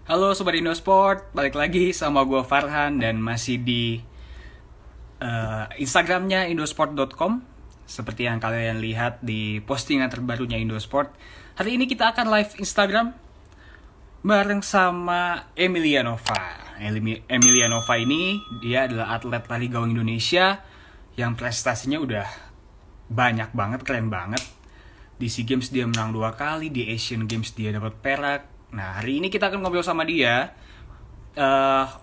Halo Sobat Indosport, balik lagi sama gue Farhan dan masih di Instagramnya indosport.com. Seperti yang kalian lihat di postingan terbarunya Indosport. Hari ini kita akan live Instagram bareng sama Emilia Nova. Emilia Nova ini dia adalah atlet lari gawang Indonesia yang prestasinya udah banyak banget, keren banget. Di SEA Games dia menang 2 kali, di Asian Games dia dapat perak. Nah, hari ini kita akan ngobrol sama dia,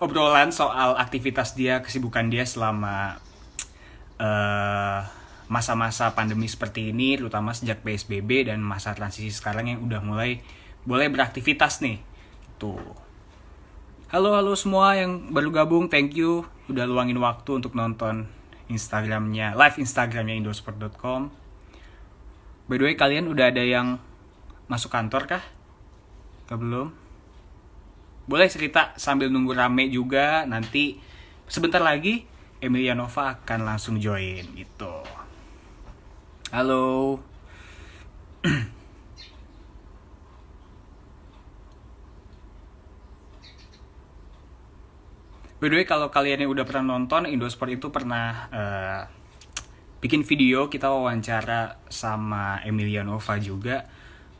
obrolan soal aktivitas dia, kesibukan dia selama eh, masa-masa pandemi seperti ini, terutama sejak PSBB dan masa transisi sekarang yang udah mulai boleh beraktivitas nih. Tuh. Halo halo semua yang baru gabung, thank you udah luangin waktu untuk nonton Instagramnya, live Instagramnya indosport.com. By the way, kalian udah ada yang masuk kantor kah? Atau belum? Boleh cerita sambil nunggu rame juga. Nanti sebentar lagi Emilia Nova akan langsung join gitu. Halo. By the way, kalau kalian yang udah pernah nonton, Indosport itu pernah bikin video kita wawancara sama Emilia Nova juga.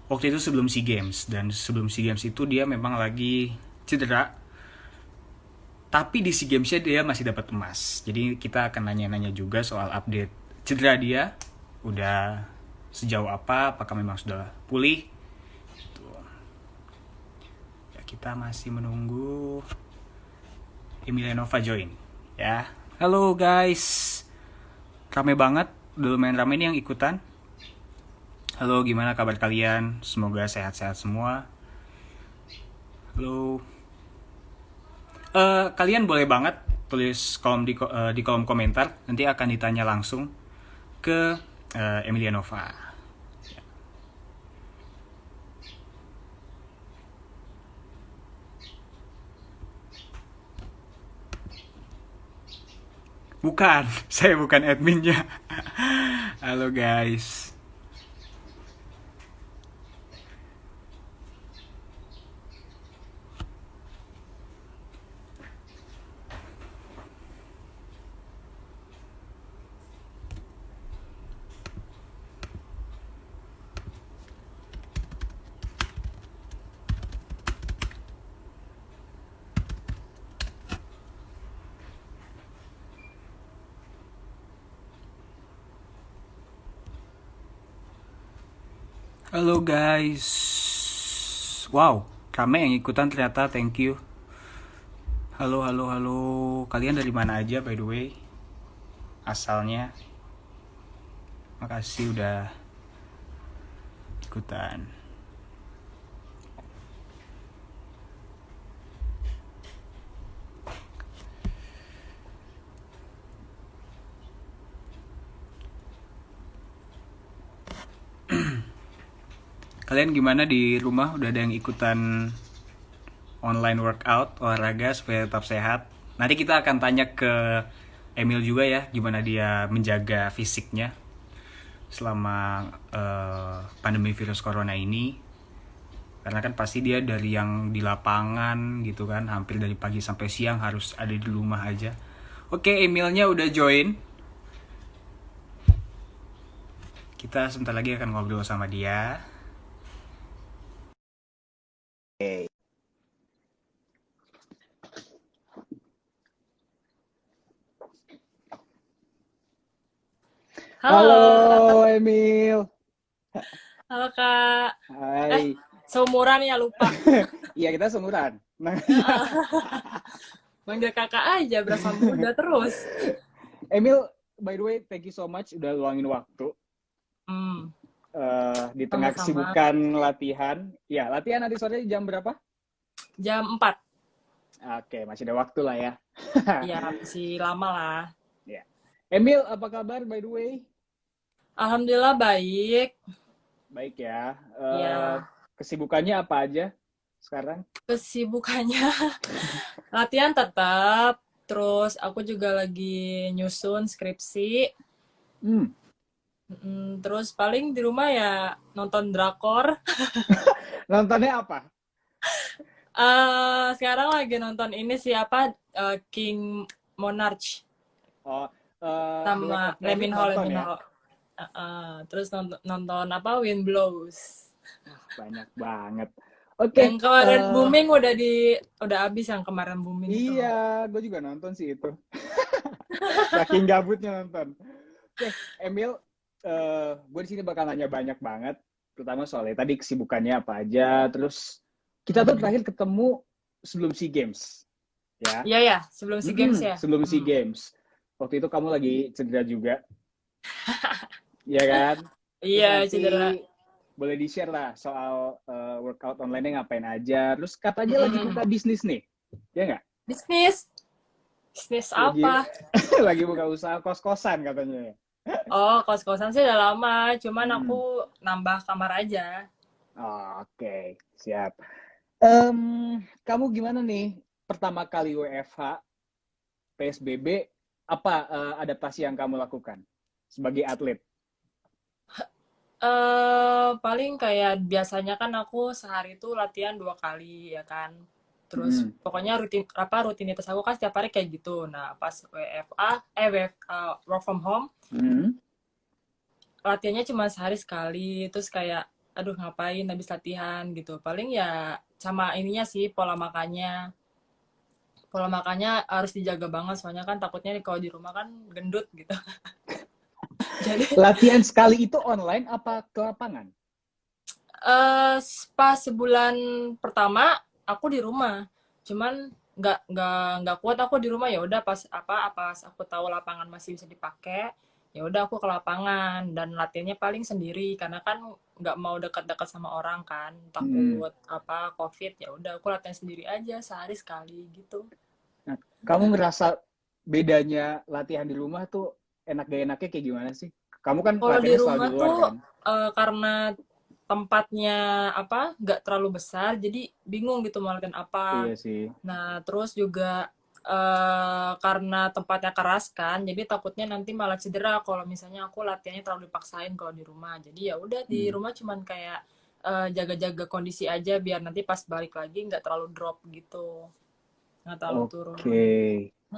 Waktu itu sebelum SEA Games, dan sebelum SEA Games itu dia memang lagi cedera. Tapi di SEA Games-nya dia masih dapat emas. Jadi kita akan nanya-nanya juga soal update cedera dia. Udah sejauh apa, apakah memang sudah pulih. Gitu. Ya, kita masih menunggu Emilia Nova join. Ya, halo guys. Rame banget, udah lumayan rame nih yang ikutan. Halo, gimana kabar kalian? Semoga sehat-sehat semua. Halo. Kalian boleh banget tulis di kolom komentar. Nanti akan ditanya langsung ke Emilia Nova. Bukan, saya bukan adminnya. Halo guys. Halo guys. Wow, rame yang ikutan ternyata, thank you. Halo, halo, halo. Kalian dari mana aja by the way? Asalnya. Makasih udah ikutan. Kalian gimana di rumah? Udah ada yang ikutan online workout, olahraga supaya tetap sehat? Nanti kita akan tanya ke Emil juga ya, gimana dia menjaga fisiknya selama pandemi virus corona ini. Karena kan pasti dia dari yang di lapangan gitu kan, hampir dari pagi sampai siang harus ada di rumah aja. Oke, Emilnya udah join. Kita sebentar lagi akan ngobrol sama dia. Halo, Halo Emil. halo Kak. Hai. Seumuran ya lupa. Iya kita seumuran. Nah, Manggil kakak aja, berasa muda terus. Emil, by the way, thank you so much udah luangin waktu Hmm, di tengah sama-sama. kesibukan latihan. Ya, latihan nanti sore jam berapa? Jam 4. Oke, masih ada waktu lah ya. Ya, masih lama lah. Ya. Emil, apa kabar by the way? Alhamdulillah baik. Baik ya. Ya, Kesibukannya apa aja sekarang? kesibukannya latihan tetap. Terus aku juga lagi nyusun skripsi. Hmm. Terus paling di rumah ya nonton drakor. Nontonnya apa? Sekarang lagi nonton ini siapa? King Monarch Oh, The Way sama of Water Lee nonton Min ya? Ho. Terus nonton apa? Wind Blows. Banyak banget. Yang Oke, kemarin booming udah habis yang kemarin booming itu. iya, gue juga nonton sih itu. Saking gabutnya nonton. Oke, Emil, gue di sini bakal nanya banyak banget, terutama soalnya tadi kesibukannya apa aja. Terus kita tuh terakhir ketemu sebelum SEA Games, ya. Iya ya, sebelum SEA Games ya. Sebelum SEA Games. Waktu itu kamu lagi cedera juga, ya kan? Terus Iya, nanti cedera. boleh di-share lah soal workout online-nya ngapain aja. Terus katanya lagi buka bisnis nih, ya nggak? Bisnis. Bisnis Lagi apa? lagi buka usaha kos-kosan katanya. Oh, kos-kosan sih udah lama, cuman Hmm. aku nambah kamar aja. Oke, siap. Kamu gimana nih? Pertama kali WFH, PSBB, apa adaptasi yang kamu lakukan sebagai atlet? Paling kayak biasanya kan aku sehari itu latihan 2 kali ya kan. Terus Hmm. pokoknya rutinitas aku kan setiap hari kayak gitu. Nah, pas work from home, Hmm. latihannya cuma sehari sekali. Terus kayak aduh ngapain habis latihan gitu. Paling ya sama ininya sih pola makannya. Pola makannya harus dijaga banget soalnya kan takutnya kalau di rumah kan gendut gitu. Jadi Latihan sekali itu online apa ke lapangan? pas sebulan pertama aku di rumah, cuman nggak kuat aku di rumah. Ya udah pas aku tahu lapangan masih bisa dipakai, ya udah aku ke lapangan dan latihannya paling sendiri karena kan nggak mau dekat-dekat sama orang kan, Hmm. takut apa COVID. Ya udah aku latihan sendiri aja sehari sekali gitu. Nah, kamu ngerasa bedanya latihan di rumah tuh enak gak enaknya kayak gimana sih? Kamu kan Kalau di latihannya selalu di rumah luar tuh kan? karena tempatnya apa nggak terlalu besar, jadi bingung gitu mau latihan apa. Iya sih. Nah, terus juga karena tempatnya keras kan, jadi takutnya nanti malah cedera kalau misalnya aku latihannya terlalu dipaksain kalau di rumah. Jadi ya udah di Hmm. rumah cuman kayak jaga-jaga kondisi aja biar nanti pas balik lagi nggak terlalu drop gitu, nggak terlalu turun. Oke.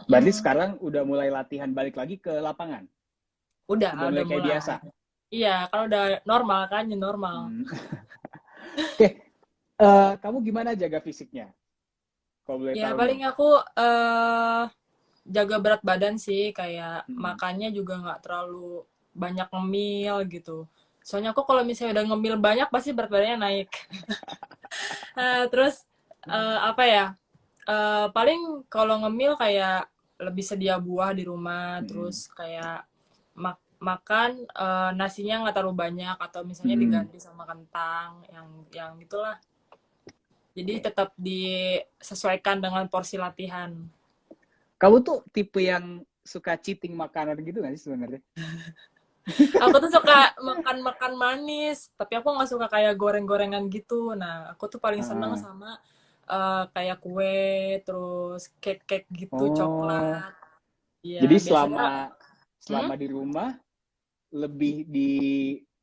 Berarti Mm-mm. sekarang udah mulai latihan balik lagi ke lapangan? Udah Udah mulai kayak mulai. biasa? Iya, kalau udah normal kan, new normal. Hmm. Oke, kamu gimana jaga fisiknya? Kalau boleh Ya tahu nih. paling aku jaga berat badan sih, kayak Hmm. makannya juga nggak terlalu banyak ngemil gitu. Soalnya aku kalau misalnya udah ngemil banyak pasti berat badannya naik. Terus apa ya? Paling kalau ngemil kayak lebih sedia buah di rumah, Hmm. terus kayak makan nasinya nggak terlalu banyak atau misalnya Hmm. diganti sama kentang yang itulah. Jadi Oke. tetap disesuaikan dengan porsi latihan. Kamu tuh tipe yang suka cheating makanan gitu nggak sih sebenarnya? Aku tuh suka makan-makan manis, tapi aku nggak suka kayak goreng-gorengan gitu. Nah, aku tuh paling seneng Ah. sama kayak kue, terus cake-cake gitu, Oh, coklat. jadi Iya, biasanya. selama di rumah lebih di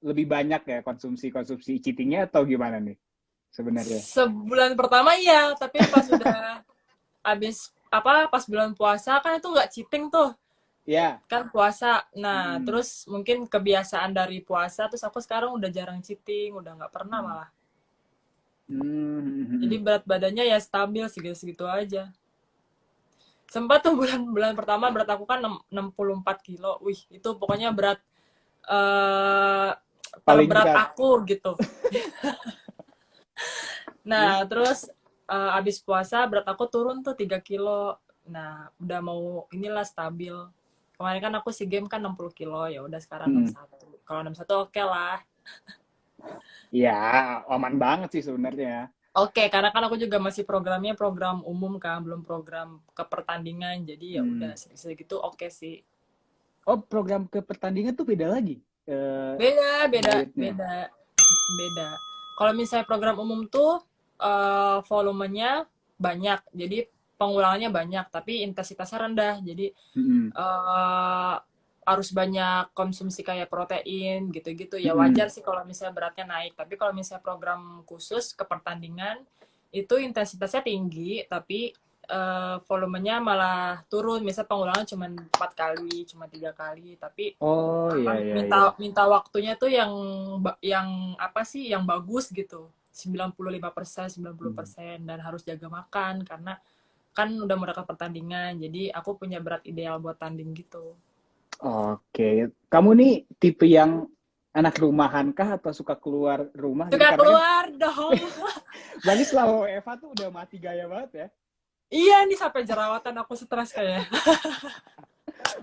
lebih banyak ya konsumsi cheatingnya atau gimana nih sebenarnya? Sebulan pertama iya, tapi pas udah habis pas bulan puasa kan itu nggak cheating tuh, Ya. kan puasa. Nah, Hmm. terus mungkin kebiasaan dari puasa, terus aku sekarang udah jarang cheating, udah nggak pernah Hmm. malah. Jadi Hmm. berat badannya ya stabil segitu-segitu aja. Sempat tuh bulan-bulan pertama berat aku kan 64 kilo. Wih, itu pokoknya berat eh Paling terberat berat. aku gitu. Nah, terus abis puasa berat aku turun tuh 3 kilo. Nah, udah mau inilah stabil. Kemarin kan aku SEA Games kan 60 kilo, ya udah sekarang Hmm. 61. Kalau 61 oke lah. Ya, aman banget sih sebenarnya. Oke, karena kan aku juga masih programnya program umum kan, belum program ke pertandingan. Jadi ya udah Hmm. segitu oke sih. Oh, program ke pertandingan tuh beda lagi Beda, beda, dietnya. beda, beda. Kalau misalnya program umum tuh volumenya banyak, jadi pengulangannya banyak, tapi intensitasnya rendah. Jadi Hmm. eh, harus banyak konsumsi kayak protein gitu-gitu. Ya Hmm. wajar sih kalau misalnya beratnya naik. Tapi kalau misalnya program khusus ke pertandingan, itu intensitasnya tinggi, tapi volumenya malah turun. Misal pengulangan cuma 4 kali, cuma 3 kali, tapi Oh, iya, iya, iya. minta waktunya tuh yang apa sih, yang bagus gitu. 95%, Hmm. 90%, dan harus jaga makan karena kan udah mau dekat pertandingan. Jadi aku punya berat ideal buat tanding gitu. Oke, kamu nih tipe yang anak rumahan kah atau suka keluar rumah gitu? Suka Karena kan keluar dong. berarti selama WFH tuh udah mati gaya banget ya. Iya nih, sampai jerawatan aku stres kayak.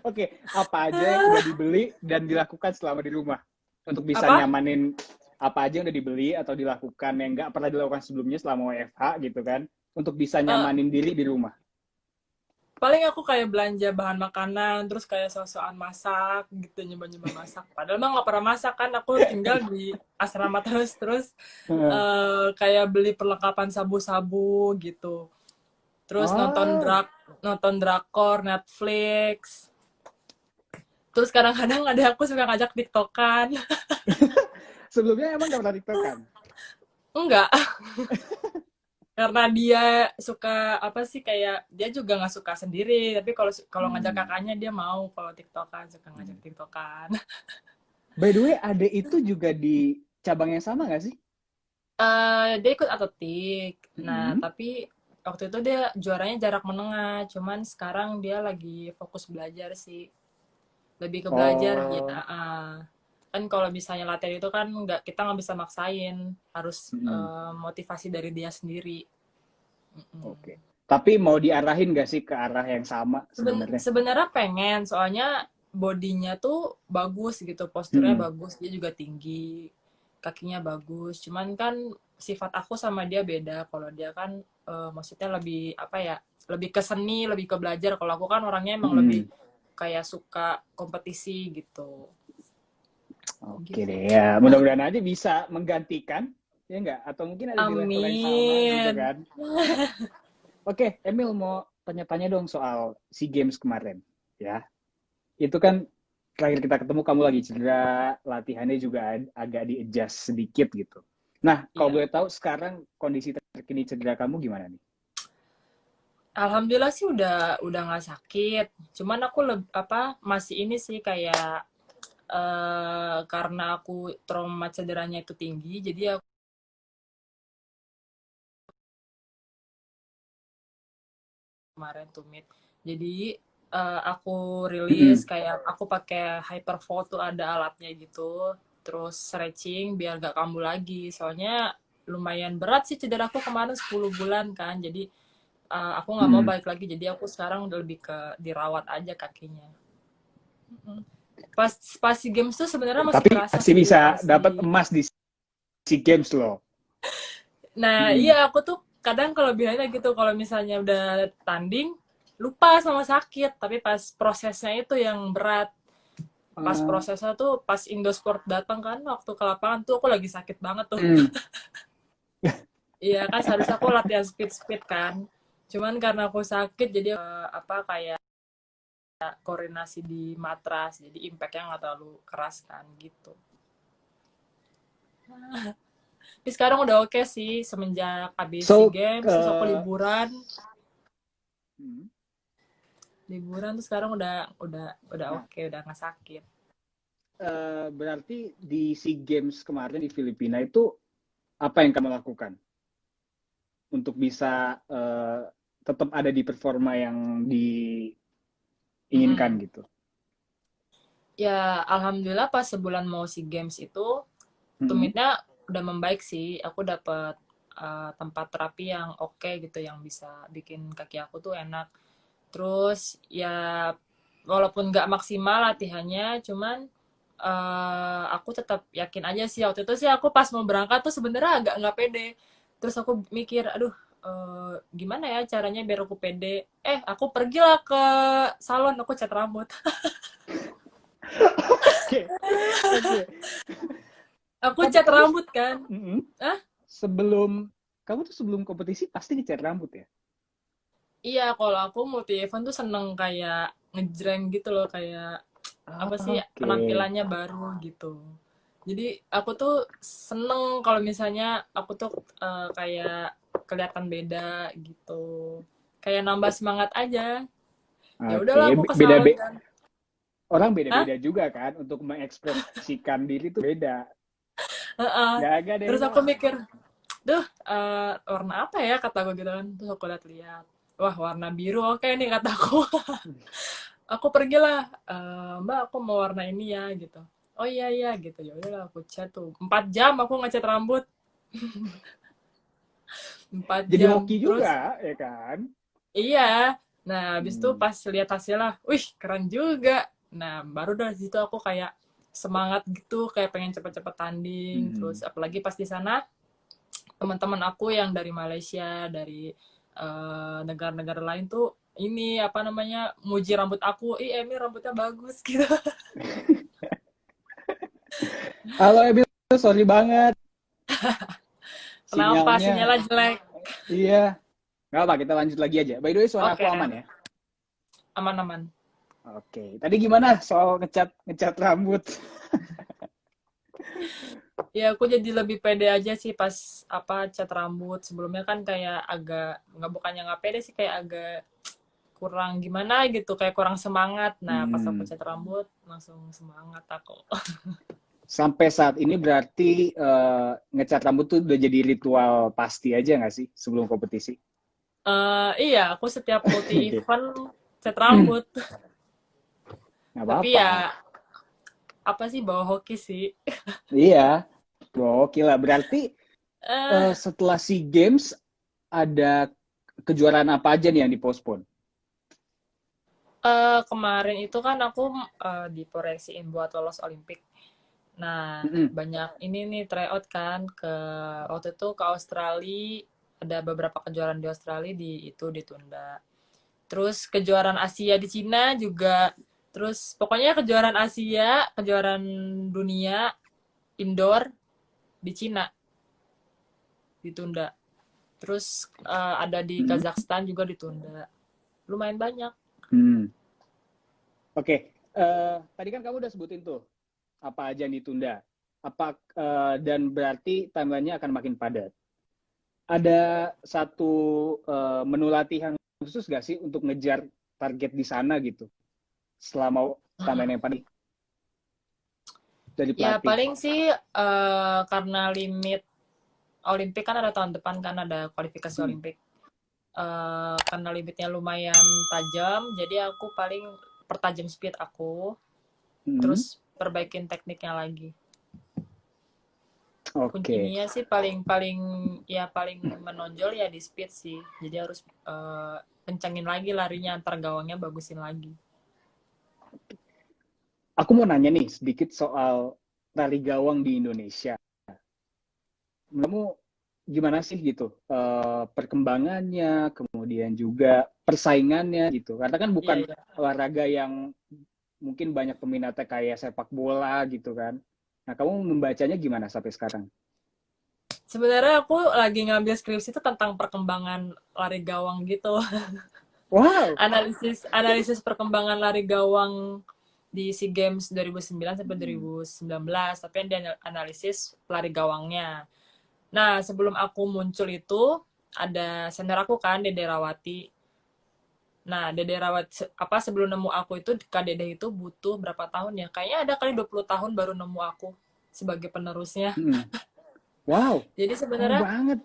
Oke, apa aja yang udah dibeli dan dilakukan selama di rumah untuk bisa Apa? nyamanin apa aja yang udah dibeli atau dilakukan yang nggak pernah dilakukan sebelumnya selama WFH gitu kan, untuk bisa Eh, nyamanin diri di rumah. paling aku kayak belanja bahan makanan, terus kayak sosokan masak gitu, nyoba-nyoba masak. Padahal mah nggak pernah masak kan, aku tinggal di asrama terus kayak beli perlengkapan sabu-sabu gitu. Terus Oh, nonton drakor Netflix. Terus kadang-kadang ada aku suka ngajak TikTokan. sebelumnya emang nggak pernah TikTokan? Enggak, karena dia suka apa sih, kayak dia juga nggak suka sendiri, tapi kalau kalau ngajak Hmm. kakaknya dia mau, kalau TikTokan suka ngajak Hmm. TikTokan. By the way, Ade itu juga di cabang yang sama nggak sih? Dia ikut atletik. Nah, Hmm. tapi waktu itu dia juaranya jarak menengah, cuman sekarang dia lagi fokus belajar sih, lebih ke belajar gitu. Oh, Kan kalau misalnya latihan itu kan kita nggak bisa maksain, harus hmm. motivasi dari dia sendiri. Oke. Tapi mau diarahin nggak sih ke arah yang sama sebenarnya? Sebenarnya pengen, soalnya bodinya tuh bagus gitu, posturnya Hmm. bagus, dia juga tinggi, kakinya bagus. Cuman kan sifat aku sama dia beda. Kalau dia kan maksudnya lebih apa ya, lebih ke seni, lebih ke belajar. Kalau aku kan orangnya emang lebih Hmm. kayak suka kompetisi gitu. Oke Gitu. deh ya, mudah-mudahan aja bisa menggantikan, ya nggak? Atau mungkin ada di level yang sama gitu Amin. kan? Oke, Emil mau tanya-tanya dong soal SEA Games kemarin, ya. Itu kan terakhir kita ketemu kamu lagi cedera, latihannya juga agak di-adjust sedikit gitu. Nah, kalau Iya. boleh tahu sekarang kondisi terkini cedera kamu gimana nih? Alhamdulillah sih udah nggak sakit. Cuman aku masih ini sih kayak karena aku trauma cederanya itu tinggi, jadi aku kemarin tumit. Jadi aku rilis, Mm-mm. kayak aku pakai Hypervolt tuh, ada alatnya gitu. Terus stretching biar gak kambuh lagi. Soalnya lumayan berat sih cederaku kemarin, 10 bulan kan. Jadi aku nggak mau Mm-mm. balik lagi. Jadi aku sekarang udah lebih ke dirawat aja kakinya. Pas SEA Games tuh sebenarnya masih Tapi kerasa masih sih, bisa dapat masih. emas di SEA Games loh. Nah, Mm-mm. iya, aku tuh kadang kelebihannya gitu, kalau misalnya udah tanding, lupa sama sakit, tapi pas prosesnya itu yang berat. Pas Uh, prosesnya tuh, pas Indosport datang kan, waktu ke lapangan tuh aku lagi sakit banget tuh. mm. Iya kan, seharusnya aku latihan speed-speed kan. Cuman karena aku sakit, jadi kayak koordinasi di matras, jadi impact-nya nggak terlalu keras kan, gitu. Tapi sekarang udah oke sih, semenjak habis SEA So, Games, terus aku uh, liburan tuh sekarang udah nah, oke, udah nggak sakit. berarti di SEA Games kemarin di Filipina itu apa yang kamu lakukan untuk bisa tetap ada di performa yang diinginkan Mm-mm. gitu? Ya alhamdulillah pas sebulan mau SEA Games itu Mm-mm. tumitnya udah membaik sih. Aku dapet tempat terapi yang oke gitu, yang bisa bikin kaki aku tuh enak. Terus ya walaupun nggak maksimal latihannya, cuman aku tetap yakin aja sih. Waktu itu sih aku pas mau berangkat tuh sebenarnya agak nggak pede. Terus aku mikir, aduh, gimana ya caranya biar aku pede. Aku pergilah ke salon, aku cat rambut. Oke, oke. Aku Tapi cat kamu rambut kan. mm-mm, Ah, sebelum kamu tuh sebelum kompetisi pasti dicat rambut ya? iya, kalau aku multi event tuh seneng kayak ngejreng gitu loh, kayak apa sih, Oke. penampilannya baru gitu. Jadi aku tuh seneng kalau misalnya aku tuh kayak kelihatan beda gitu. Kayak nambah semangat aja. Ya Oke, udahlah aku ke beda salon kan. orang Hah? beda-beda juga kan untuk mengekspresikan diri tuh beda. Heeh. Gak deh Terus lo. aku mikir, duh, warna apa ya kata aku gitu kan. Terus aku lihat-lihat. Wah, warna biru oke nih kataku. Aku pergilah, Mbak aku mau warna ini ya gitu. Oh iya iya gitu. Ya udahlah aku cat tuh. 4 jam aku ngecat rambut. 4 Jadi jam. hoki Terus juga, ya kan? iya. Nah, habis itu Hmm. pas lihat hasilnya, wih keren juga. Nah, baru dari situ aku kayak semangat gitu, kayak pengen cepet-cepet tanding. Terus Hmm. apalagi pas di sana teman-teman aku yang dari Malaysia, dari negara-negara lain tuh ini apa namanya muji rambut aku, ih Emil rambutnya bagus gitu. Halo Ebil, sorry banget Kenapa sinyalnya. sinyalnya jelek? Iya, nggak apa, kita lanjut lagi aja. By the way, suara aku Oke, aman ya? aman-aman. Oke, tadi gimana soal ngecat ngecat rambut? Ya aku jadi lebih pede aja sih pas apa cat rambut. Sebelumnya kan kayak agak nggak bukannya nggak pede sih kayak agak kurang gimana gitu, kayak kurang semangat. Nah, pas aku Hmm. cat rambut langsung semangat aku. Sampai saat ini berarti ngecat rambut tuh udah jadi ritual pasti aja nggak sih sebelum kompetisi? Iya, aku setiap multi Gitu. event cat rambut. Nggak Tapi apa-apa. ya apa sih bawa hoki sih. Iya, oke lah. Berarti Eh, setelah SEA Games ada kejuaraan apa aja nih yang dipospon? kemarin itu kan aku diproyeksiin buat lolos Olimpik. Nah, Mm-mm. banyak ini nih tryout kan ke waktu itu ke Australia, ada beberapa kejuaraan di Australia itu ditunda. Terus kejuaraan Asia di Cina juga. Terus pokoknya kejuaraan Asia, kejuaraan dunia indoor di Cina ditunda. Terus ada di Mm-mm. Kazakhstan juga ditunda. Lumayan banyak. Hmm. Oke, tadi kan kamu udah sebutin tuh apa aja yang ditunda. Dan berarti timelinenya akan makin padat. Ada satu menu latihan khusus gak sih untuk ngejar target di sana gitu? Selama timeline yang padat dari Ya pelatih. paling sih karena limit Olimpik kan ada tahun depan kan ada kualifikasi Hmm. Olimpik. Karena limitnya lumayan tajam, jadi aku paling pertajam speed aku, Hmm. terus perbaikin tekniknya lagi. Oke. Kuncinya sih paling paling ya paling menonjol ya di speed sih. Jadi harus kencengin lagi larinya antar gawangnya bagusin lagi. Aku mau nanya nih sedikit soal tali gawang di Indonesia. Kamu gimana sih gitu perkembangannya, kemudian juga persaingannya gitu. Karena kan Iya bukan iya. olahraga yang mungkin banyak peminatnya kayak sepak bola gitu kan. Nah, kamu membacanya gimana sampai sekarang? Sebenarnya aku lagi ngambil skripsi itu tentang perkembangan lari gawang gitu. Wow. Analisis analisis perkembangan lari gawang di SEA Games 2009 sampai Hmm. 2019, tapi yang dianalisis lari gawangnya. Nah, sebelum aku muncul itu ada senior aku kan, Dede Rawati. Nah, Dede Rawati apa sebelum nemu aku itu Kak Dede itu butuh berapa tahun ya? Kayaknya ada kali 20 tahun baru nemu aku sebagai penerusnya. Hmm. Wow, Jadi lama sebenarnya banget.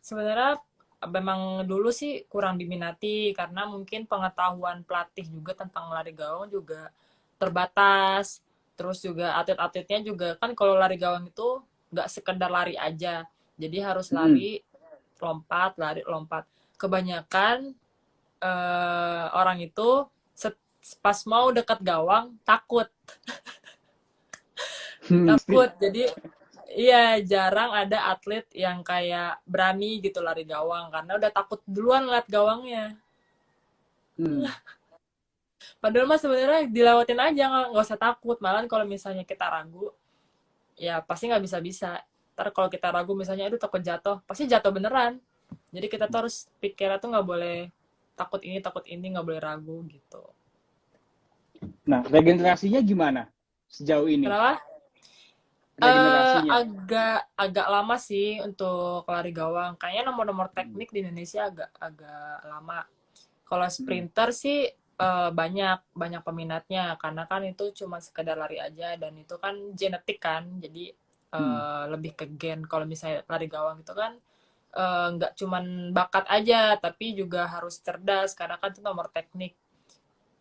sebenarnya memang dulu sih kurang diminati karena mungkin pengetahuan pelatih juga tentang lari gawang juga terbatas. Terus juga atlet-atletnya juga kan kalau lari gawang itu nggak sekedar lari aja. Jadi harus Hmm. lari, lompat. Kebanyakan orang itu pas mau dekat gawang takut, Hmm. takut. Jadi iya, jarang ada atlet yang kayak berani gitu lari gawang karena udah takut duluan liat gawangnya. Hmm. Padahal mah sebenarnya dilewatin aja, nggak usah takut. Malah kalau misalnya kita ragu, ya pasti nggak bisa-bisa. Ntar kalau kita ragu misalnya, aduh takut jatuh, pasti jatuh beneran. Jadi kita tuh harus pikirnya tuh nggak boleh takut ini, nggak boleh ragu gitu. Nah, regenerasinya gimana sejauh ini? Kenapa? regenerasinya? agak agak lama sih untuk lari gawang. Kayaknya nomor-nomor teknik di Indonesia agak agak lama. Kalau Mm-mm. sprinter sih banyak banyak peminatnya karena kan itu cuma sekedar lari aja dan itu kan genetik kan. Jadi Mm-mm. lebih ke gen. Kalau misalnya lari gawang itu kan nggak cuman bakat aja tapi juga harus cerdas karena kan itu nomor teknik.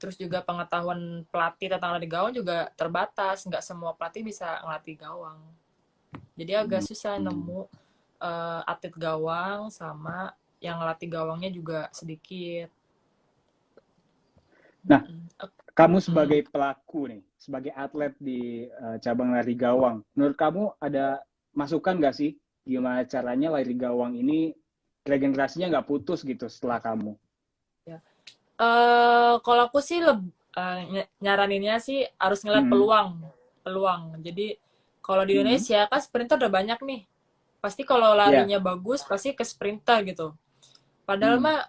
Terus juga pengetahuan pelatih tentang lari gawang juga terbatas. Nggak semua pelatih bisa ngelatih gawang. Jadi agak susah Mm-mm. nemu atlet gawang sama yang ngelatih gawangnya juga sedikit. Nah, Mm-mm. kamu Mm-mm. sebagai pelaku nih, sebagai atlet di cabang lari gawang, menurut kamu ada masukan nggak sih gimana caranya lari gawang ini regenerasinya nggak putus gitu setelah kamu? Ya. Kalau aku sih nyaraninnya sih harus ngeliat Mm-mm. peluang, peluang. Jadi kalau di Mm-mm. Indonesia kan sprinter udah banyak nih. Pasti kalau Ya. larinya bagus pasti ke sprinter gitu. Padahal Mm-mm. mah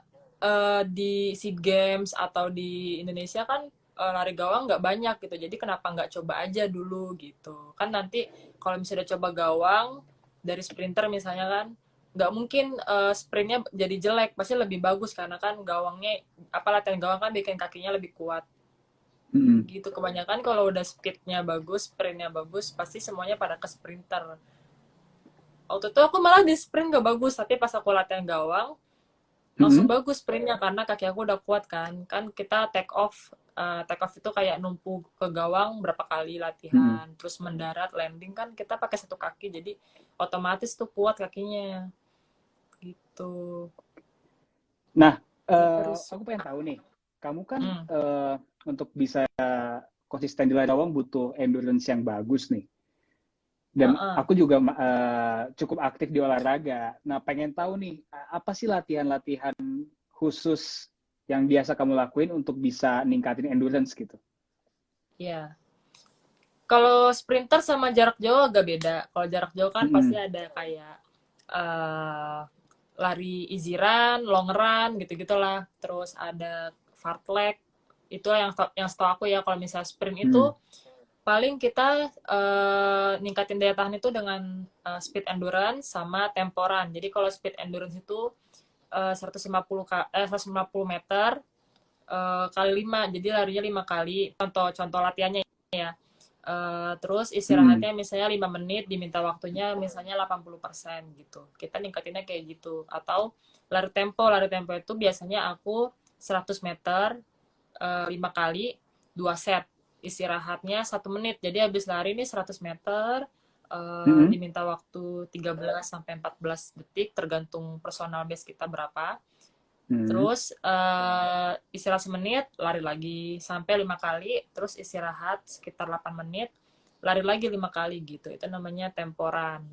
di SEA Games atau di Indonesia kan lari gawang nggak banyak gitu. Jadi kenapa nggak coba aja dulu gitu. Kan nanti kalau misalnya udah coba gawang dari sprinter misalnya kan nggak mungkin sprintnya jadi jelek. Pasti lebih bagus karena kan gawangnya apa latihan gawang kan bikin kakinya lebih kuat. Mm-mm. Gitu kebanyakan kalau udah speednya bagus, sprintnya bagus, pasti semuanya pada ke sprinter. Waktu itu aku malah di sprint gak bagus, tapi pas aku latihan gawang langsung Mm-mm. bagus sprintnya karena kaki aku udah kuat kan kita take off itu kayak numpuk ke gawang berapa kali Mm-mm. latihan terus mendarat landing kan kita pakai satu kaki jadi otomatis tuh kuat kakinya gitu Nah, terus aku pengen tahu nih, kamu kan hmm, untuk bisa konsisten di lari gawang butuh endurance yang bagus nih. Dan uh-uh. aku juga cukup aktif di olahraga. Nah, pengen tahu nih, apa sih latihan-latihan khusus yang biasa kamu lakuin untuk bisa ningkatin endurance gitu? Ya kalau sprinter sama jarak jauh agak beda kalau jarak jauh kan pasti Mm-mm. ada kayak uh, lari easy run, long run gitu-gitulah. Terus ada fartlek. Itu yang setahu aku ya kalau misalnya sprint itu Mm. paling kita ningkatin daya tahan itu dengan speed endurance sama temporan. Jadi kalau speed endurance itu 150 meter kali 5. Jadi larinya 5 kali. Contoh latihannya ya. Terus Mm. istirahatnya misalnya 5 menit, diminta waktunya misalnya 80% gitu. Kita ningkatinnya kayak gitu. Atau lari tempo itu biasanya aku 100 meter 5 kali 2 set. Istirahatnya 1 menit. Jadi habis lari ini 100 meter Mm. diminta waktu 13 sampai 14 detik tergantung personal base kita berapa. Mm. Terus istirahat 1 menit, lari lagi sampai 5 kali, terus istirahat sekitar 8 menit, lari lagi 5 kali gitu. Itu namanya temporan.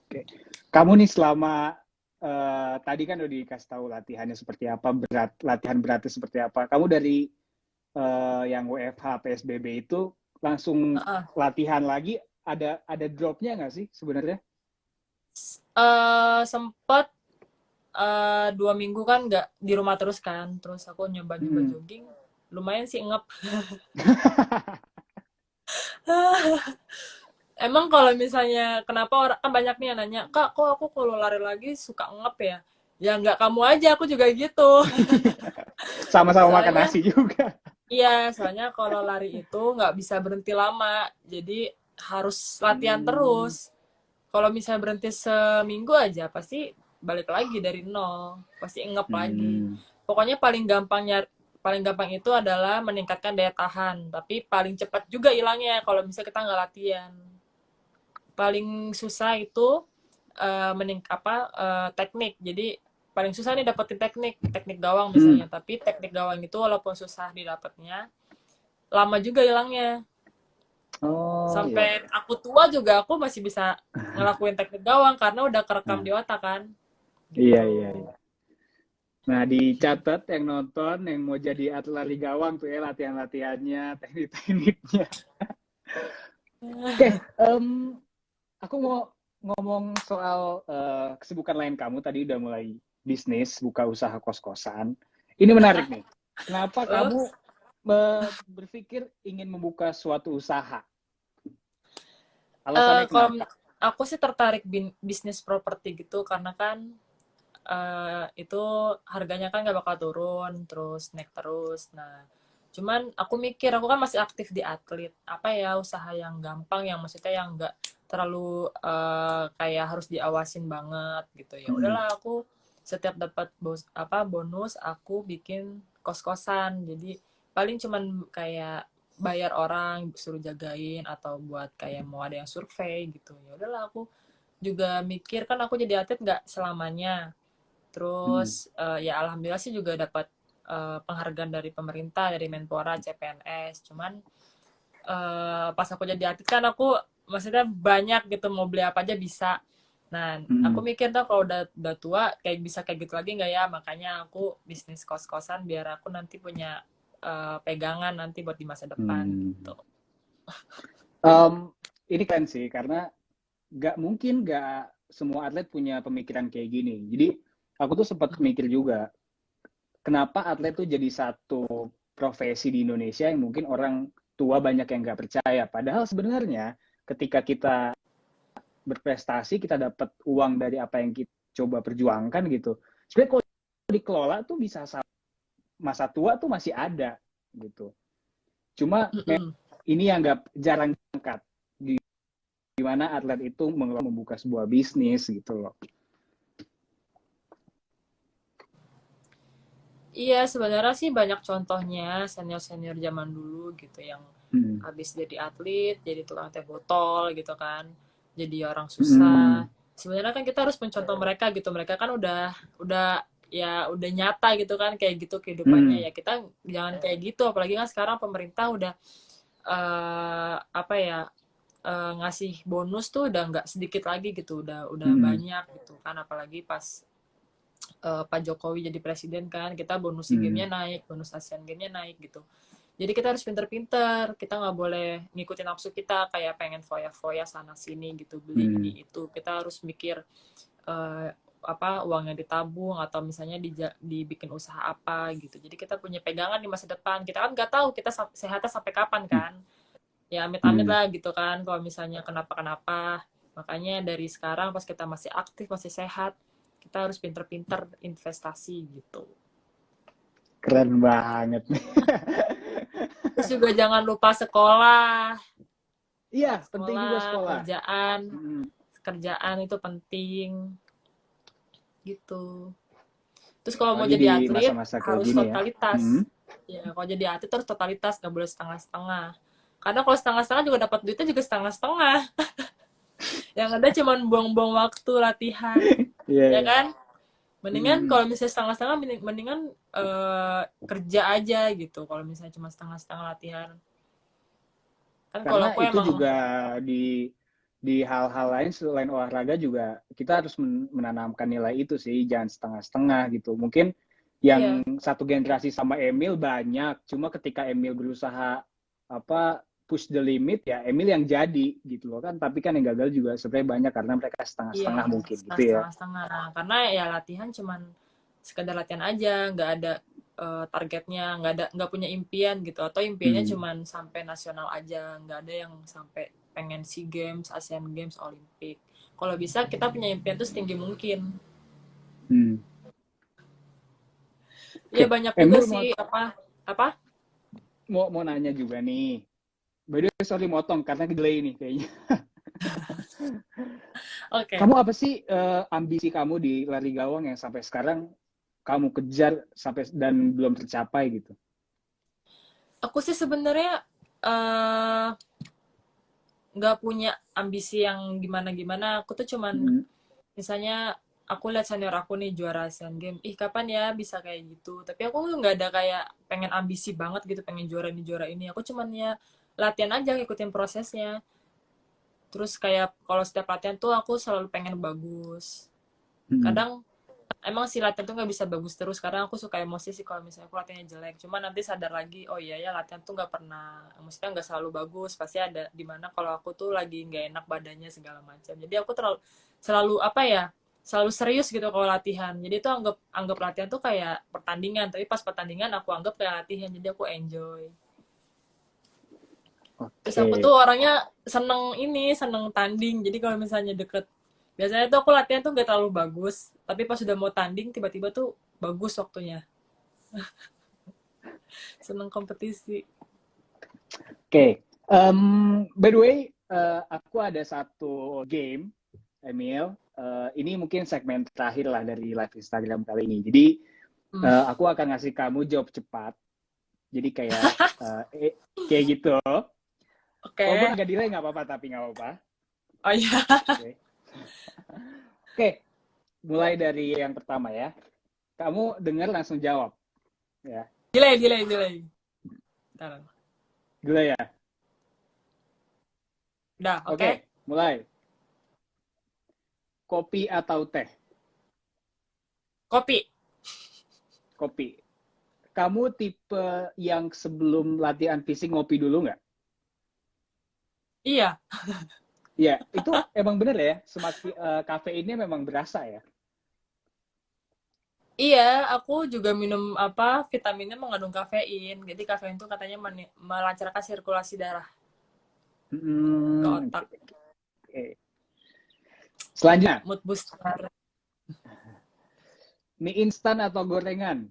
Oke. Kamu nih selama tadi kan udah dikasih tahu latihannya seperti apa, latihan beratnya seperti apa. Kamu dari yang WFH PSBB itu langsung Uh-uh. latihan lagi, ada dropnya nggak sih sebenarnya? Sempet 2 minggu kan nggak di rumah terus kan, terus aku nyoba-nyoba Mm. jogging, lumayan sih ngep. Emang kalau misalnya kenapa orang kan banyak nih yang nanya, Kak, kok aku kalau lari lagi suka ngep ya? Ya nggak kamu aja, aku juga gitu. Sama-sama makan Soalnya nasi juga. iya, soalnya kalau lari itu nggak bisa berhenti lama, jadi harus latihan Hmm. terus. Kalau misalnya berhenti seminggu aja, pasti balik lagi dari nol, pasti ngep lagi. Hmm. Pokoknya paling gampang itu adalah meningkatkan daya tahan, tapi paling cepat juga hilangnya kalau misalnya kita nggak latihan. Paling susah itu teknik. Jadi paling susah nih dapetin teknik gawang Hmm. misalnya. Tapi teknik gawang itu walaupun susah didapatnya, lama juga hilangnya. Oh iya. Sampai aku tua juga aku masih bisa ngelakuin teknik gawang karena udah kerekam Nah, di otak kan. iya iya Gitu. iya. Nah, dicatat yang nonton yang mau jadi atlet lari gawang tuh ya latihan-latihannya, teknik-tekniknya. Oke, aku mau ngomong soal kesibukan lain kamu. Tadi udah mulai bisnis, buka usaha kos-kosan. Ini menarik nih. Kenapa Oh, kamu berpikir ingin membuka suatu usaha? Alasannya Kalau kenapa? aku sih tertarik bisnis properti gitu karena kan itu harganya kan nggak bakal turun terus naik terus. Nah, cuman aku mikir aku kan masih aktif di atlet. Apa ya usaha yang gampang yang maksudnya yang nggak terlalu kayak harus diawasin banget gitu. Ya Hmm. udahlah aku setiap dapat bonus aku bikin kos-kosan. Jadi paling cuman kayak bayar orang suruh jagain atau buat kayak mau ada yang survei gitu. Ya udahlah aku juga mikir kan aku jadi atlet nggak selamanya. Hmm. Terus ya alhamdulillah sih juga dapat penghargaan dari pemerintah, dari Menpora, CPNS. Cuman pas aku jadi atlet kan aku maksudnya banyak gitu mau beli apa aja bisa. Nah, aku Hmm. mikir tuh kalau udah tua kayak bisa kayak gitu lagi nggak ya? Makanya aku bisnis kos-kosan biar aku nanti punya pegangan nanti buat di masa depan gitu. Hmm. Um, ini kan sih karena nggak semua atlet punya pemikiran kayak gini. Jadi aku tuh sempat mikir juga kenapa atlet tuh jadi satu profesi di Indonesia yang mungkin orang tua banyak yang nggak percaya. Padahal sebenarnya ketika kita berprestasi, kita dapat uang dari apa yang kita coba perjuangkan gitu. Sebenarnya kalau dikelola tuh bisa masa tua tuh masih ada gitu. Cuma Mm-mm. ini yang nggak jarang diangkat di mana atlet itu membuka sebuah bisnis gitu loh. Iya, sebenarnya sih banyak contohnya senior-senior zaman dulu gitu yang Hmm. habis jadi atlet, jadi tukang teh botol gitu kan, jadi orang susah. Hmm. Sebenarnya kan kita harus mencontoh mereka gitu. Mereka kan udah ya udah nyata gitu kan kayak gitu kehidupannya. Hmm. Ya kita jangan kayak gitu. Apalagi kan sekarang pemerintah udah apa ya ngasih bonus tuh udah nggak sedikit lagi gitu. Udah Hmm. banyak gitu kan. Apalagi pas Pak Jokowi jadi presiden kan kita bonus SEA Hmm. Games-nya naik, bonus Asian Games-nya naik gitu. Jadi kita harus pinter-pinter, kita nggak boleh ngikutin nafsu kita kayak pengen foya-foya sana sini gitu, beli Hmm. ini itu. Kita harus mikir uh, apa uangnya ditabung atau misalnya dibikin usaha apa gitu. Jadi kita punya pegangan di masa depan. Kita kan nggak tahu kita sehatnya sampai kapan kan. Ya amit-amit Hmm. lah gitu kan kalau misalnya kenapa-kenapa. Makanya dari sekarang pas kita masih aktif, masih sehat, kita harus pinter-pinter investasi gitu. Keren banget. Terus juga jangan lupa sekolah, Iya, penting juga sekolah, sekolah. kerjaan, Hmm. kerjaan itu penting gitu. Terus kalau mau Apalagi di jadi atlet masa-masa kayak harus gini ya. Hmm. totalitas. Ya, kalau jadi atlet harus totalitas, nggak boleh setengah-setengah. Karena kalau setengah-setengah juga dapat duitnya juga setengah-setengah. Yang ada cuma buang-buang waktu latihan, Iya, ya iya. kan? Mendingan Hmm. kalau misalnya setengah-setengah, mendingan kerja aja gitu. Kalau misalnya cuma setengah-setengah latihan. Kan kalau Karena aku itu emang, juga di hal-hal lain selain olahraga juga kita harus menanamkan nilai itu sih, jangan setengah-setengah gitu. Mungkin yang iya, satu generasi sama Emil banyak, cuma ketika Emil berusaha apa push the limit ya Emil yang jadi gitu loh kan, tapi kan yang gagal juga sebenarnya banyak karena mereka iya, setengah-setengah mungkin gitu ya. setengah-setengah. Karena ya latihan cuman sekedar latihan aja, nggak ada targetnya, nggak punya impian gitu. Atau impiannya Hmm. cuman sampai nasional aja, nggak ada yang sampai pengen SEA Games, Asian Games, Olimpik. Kalau bisa kita punya impian tuh setinggi mungkin. Hmm. Iya Oke, banyak juga Emil sih apa? mau nanya juga nih. By the way, sorry motong karena delay nih kayaknya. Oke. Kamu apa sih ambisi kamu di lari gawang yang sampai sekarang kamu kejar sampai dan belum tercapai gitu? Aku sih sebenarnya eh, nggak punya ambisi yang gimana-gimana. Aku tuh cuman Hmm. misalnya aku lihat senior aku nih juara Asian Games, ih kapan ya bisa kayak gitu. Tapi aku nggak ada kayak pengen ambisi banget gitu, pengen juara ini. Aku cuman ya latihan aja, ngikutin prosesnya. Terus kayak kalau setiap latihan tuh aku selalu pengen bagus. Hmm. Kadang emang sih latihan tuh nggak bisa bagus terus. Kadang aku suka emosi sih kalau misalnya aku latihannya jelek. Cuma nanti sadar lagi, oh iya ya latihan tuh nggak pernah, maksudnya nggak selalu bagus. Pasti ada dimana kalau aku tuh lagi nggak enak badannya segala macam. Jadi aku terlalu selalu apa ya, selalu serius gitu kalau latihan. Jadi itu anggap anggap latihan tuh kayak pertandingan. Tapi pas pertandingan aku anggap kayak latihan. Jadi aku enjoy. Terus aku Oke. tuh orangnya seneng tanding. Jadi kalau misalnya deket, biasanya tuh aku latihan tuh gak terlalu bagus. Tapi pas sudah mau tanding, tiba-tiba tuh bagus waktunya. Seneng kompetisi. Oke. By the way, aku ada satu game, Emil. Ini mungkin segmen terakhir lah dari live Instagram kali ini. Jadi Hmm. aku akan ngasih kamu jawab cepat. Jadi kayak gitu. Oke. Walaupun agak delay nggak apa-apa, tapi nggak apa-apa. Oh iya. Oke. Oke, mulai dari yang pertama ya. Kamu dengar langsung jawab. Ya, Delay. Bentar. dulu ya. Udah, oke. Oke, mulai. Kopi atau teh? Kopi. Kopi. Kamu tipe yang sebelum latihan fisik ngopi dulu nggak? Iya. Iya, itu emang bener ya. Semakin kafeinnya memang berasa ya. Iya, aku juga minum vitaminnya mengandung kafein. Jadi kafein itu katanya melancarkan sirkulasi darah ke otak. Oke. Selanjutnya, Mood booster. mie instan atau gorengan?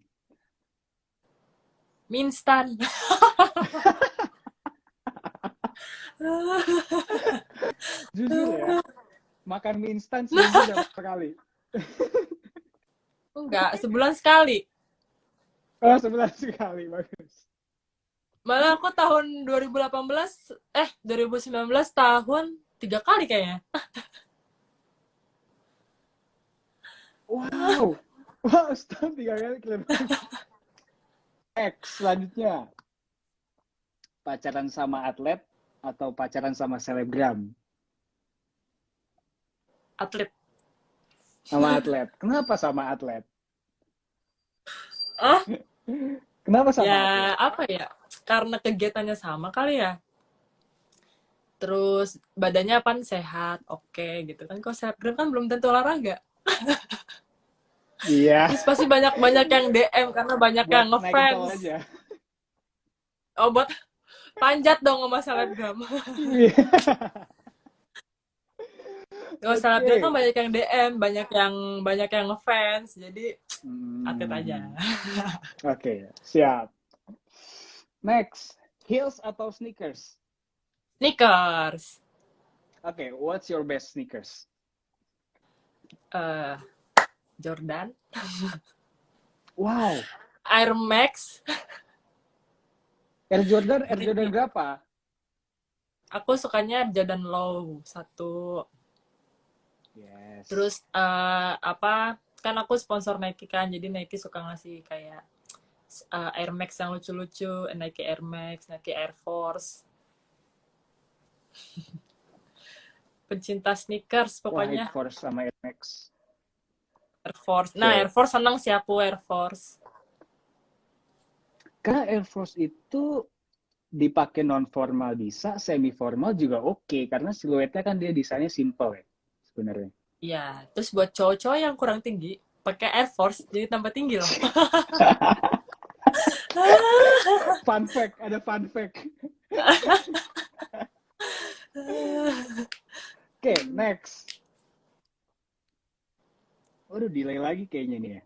Mie instan. Jujur ya, makan mie instan seminggu berapa kali? Enggak, sebulan sekali. Oh, 11 kali, bagus. Malah aku tahun 2019 tahun 3 kali kayaknya. Wow, wow, setahun 3 kali keren banget. Next, selanjutnya, pacaran sama atlet atau pacaran sama selebgram? Atlet. Sama atlet. Kenapa sama atlet? Ah, Kenapa sama ya atlet? apa ya? Karena kegiatannya sama kali ya. Terus badannya sehat, oke gitu kan. Kalau selebgram kan belum tentu olahraga. Iya, Terus pasti banyak yang DM karena banyak yang buat naikin follow ngefans. aja. Oh, buat panjat dong sama selebgram. Iya. Kalau selebgram kan Oke. banyak yang DM, banyak yang ngefans. Jadi atlet aja. Oke, siap. Next, heels atau sneakers? Sneakers. Oke, what's your best sneakers? Eh, Jordan. Wow, Air Max. Air Jordan berapa? Aku sukanya Jordan Low 1. Yes. Terus kan aku sponsor Nike kan, jadi Nike suka ngasih kayak Air Max yang lucu-lucu, Nike Air Max, Nike Air Force. Pencinta sneakers Wah, Air pokoknya. Force sama Air Max. Air Force. Nah, Oke. Air Force senang sih aku Air Force. Karena Air Force itu dipakai non formal bisa, semi formal juga oke, karena siluetnya kan dia desainnya simple ya sebenarnya. Iya, terus buat cowok-cowok yang kurang tinggi, pakai Air Force jadi tambah tinggi loh. Fun fact, ada fun fact. Oke, next. Waduh, delay lagi kayaknya nih ya.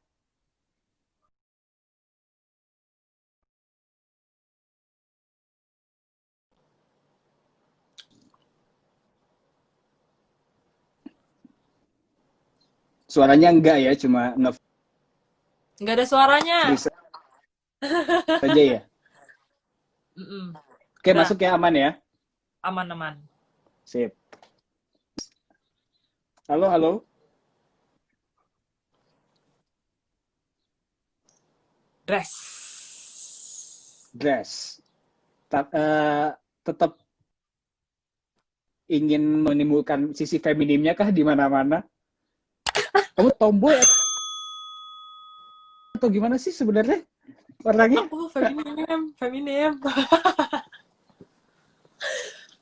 Suaranya enggak ya, cuma Nggak ada suaranya. nge-freeze aja ya. Mm-mm. Oke, Udah. masuk ya, aman ya. Aman-aman. Sip. Halo, halo. Dress. Dress. Tetap ingin menimbulkan sisi feminimnya kah di mana-mana? Kamu tomboy atau gimana sih sebenarnya orangnya? Aku feminim.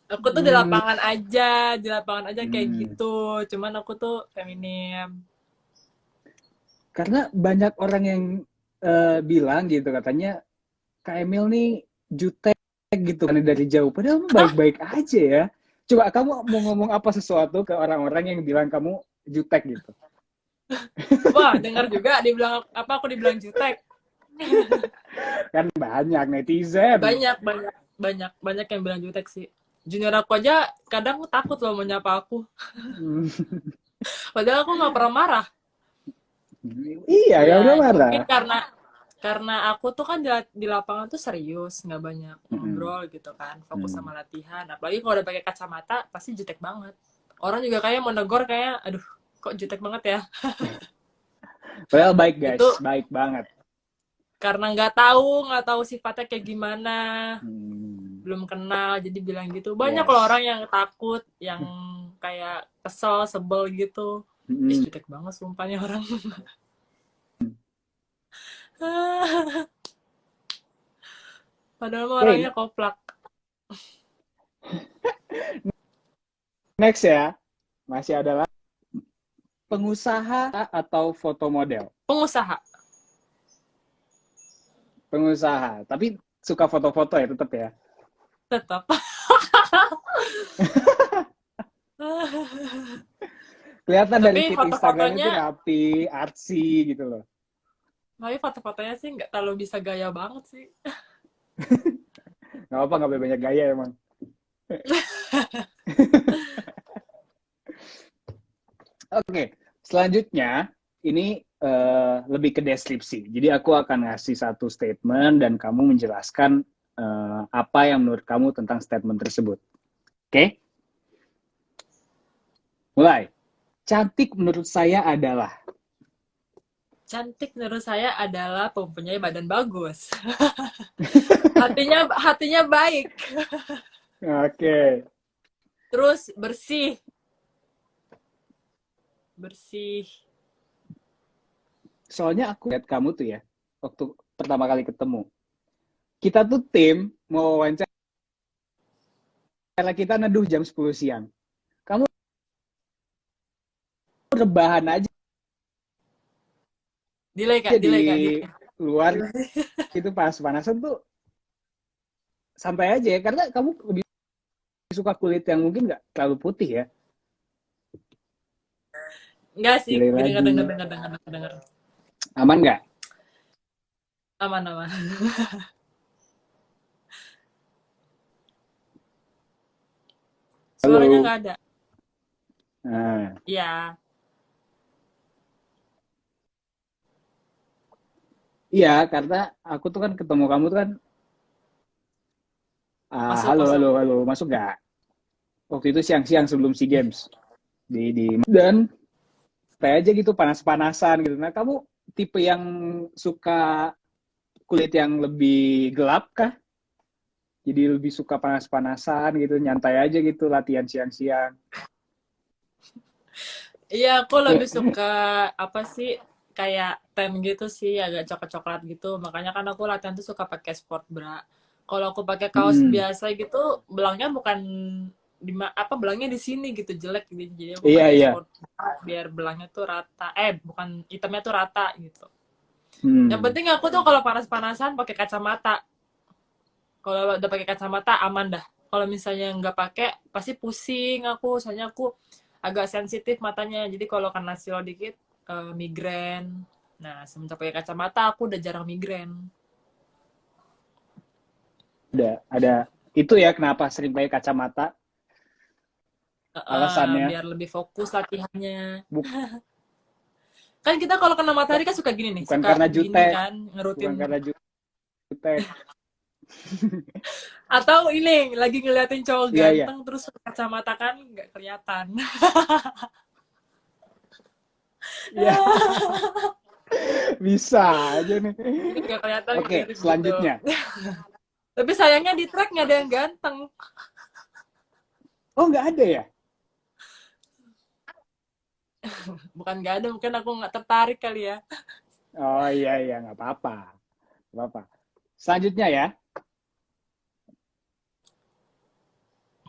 Aku tuh di lapangan aja kayak gitu. Cuman aku tuh feminim. Karena banyak orang yang bilang gitu katanya Kak Emil nih jutek gitu kan dari jauh. Padahal baik-baik aja ya. Coba kamu mau ngomong apa sesuatu ke orang-orang yang bilang kamu jutek gitu. Wah, dengar juga dibilang apa aku dibilang jutek. Kan banyak netizen. Banyak, banyak, banyak, banyak yang bilang jutek sih. Junior aku aja kadang takut loh menyapa aku. Hmm. Padahal aku nggak pernah marah. Iya, gak Ya, udah marah. mungkin karena aku tuh kan di lapangan tuh serius, nggak banyak Mm-mm. ngobrol gitu kan, fokus Hmm. sama latihan. Apalagi kalau udah pakai kacamata, pasti jutek banget. Orang juga kayak mau negor kayak, aduh, kok jutek banget ya. Padahal baik Itu guys, baik banget. karena nggak tahu sifatnya kayak gimana, Hmm. belum kenal, jadi bilang gitu. Banyak loh Yes. orang yang takut, yang kayak kesel, sebel gitu. Ih, Mm-mm. jutek banget sumpahnya orang. Padahal mah Oke, orangnya koplak. next ya. Masih ada lagi. Pengusaha atau foto model? Pengusaha, Pengusaha. Tapi suka foto-foto ya tetap ya. tetap. Kelihatan dari Tapi feed Instagramnya tuh foto-fotonya rapi, artsy gitu loh. Tapi foto-fotonya sih nggak terlalu bisa gaya banget sih. Gak apa-apa, gak boleh banyak gaya emang. Oke, selanjutnya ini lebih ke deskripsi. Jadi aku akan ngasih satu statement dan kamu menjelaskan apa yang menurut kamu tentang statement tersebut. Oke? Mulai. Cantik menurut saya adalah. Cantik menurut saya adalah mempunyai badan bagus. hatinya baik. Oke. Terus bersih. Bersih. Soalnya aku lihat kamu tuh ya, waktu pertama kali ketemu. Kita tuh tim mau wawancara kita neduh jam 10 siang. Kamu rebahan aja Delay Kak, di delay Kak, delay. luar Delay. itu pas panasan tuh santai aja ya, karena kamu lebih suka kulit yang mungkin nggak terlalu putih ya. Enggak sih, Delay denger, lagi. denger, denger, denger, denger. Aman nggak? Aman, aman. Suaranya Halo. nggak ada. Nah, Iya, iya, karena aku tuh kan ketemu kamu tuh kan, masuk, halo, masuk. halo, halo, masuk nggak? Waktu itu siang-siang sebelum SEA Games. Dan kayak aja gitu, panas-panasan gitu. Nah, kamu tipe yang suka kulit yang lebih gelap kah? Jadi lebih suka panas-panasan gitu, nyantai aja gitu, latihan siang-siang. Iya, aku lebih suka apa sih kayak tan gitu sih, agak coklat-coklat gitu. Makanya kan aku latihan tuh suka pakai sport bra. Kalau aku pakai kaos Hmm. biasa gitu, belangnya bukan apa belangnya di sini gitu jelek gitu. Jadi aku Iya, pakai iya. sport bra biar belangnya tuh rata. Bukan hitamnya tuh rata gitu. Yang Hmm. penting aku tuh kalau panas-panasan pakai kacamata. Kalau udah pakai kacamata aman dah. Kalau misalnya nggak pakai pasti pusing aku, soalnya aku agak sensitif matanya. Jadi kalau kena silau dikit migrain. Nah, semenjak pakai kacamata aku udah jarang migrain. Ada itu ya kenapa sering pakai kacamata alasannya. Biar lebih fokus latihannya. Buk- Kan kita kalau kena matahari kan suka gini nih, bukan suka karena gini jutek, kan, bukan ngerutin. karena jutek. Atau ini, lagi ngeliatin cowok Iya, iya. ganteng terus pakai kacamata kan nggak kelihatan. Iya, bisa aja nih. Jadi nggak kelihatan Oke, mirip gitu. selanjutnya. Tapi sayangnya di track nggak ada yang ganteng. Oh, nggak ada ya? Bukan nggak ada, mungkin aku nggak tertarik kali ya. Oh iya, iya, nggak apa-apa. Nggak apa-apa. Selanjutnya ya,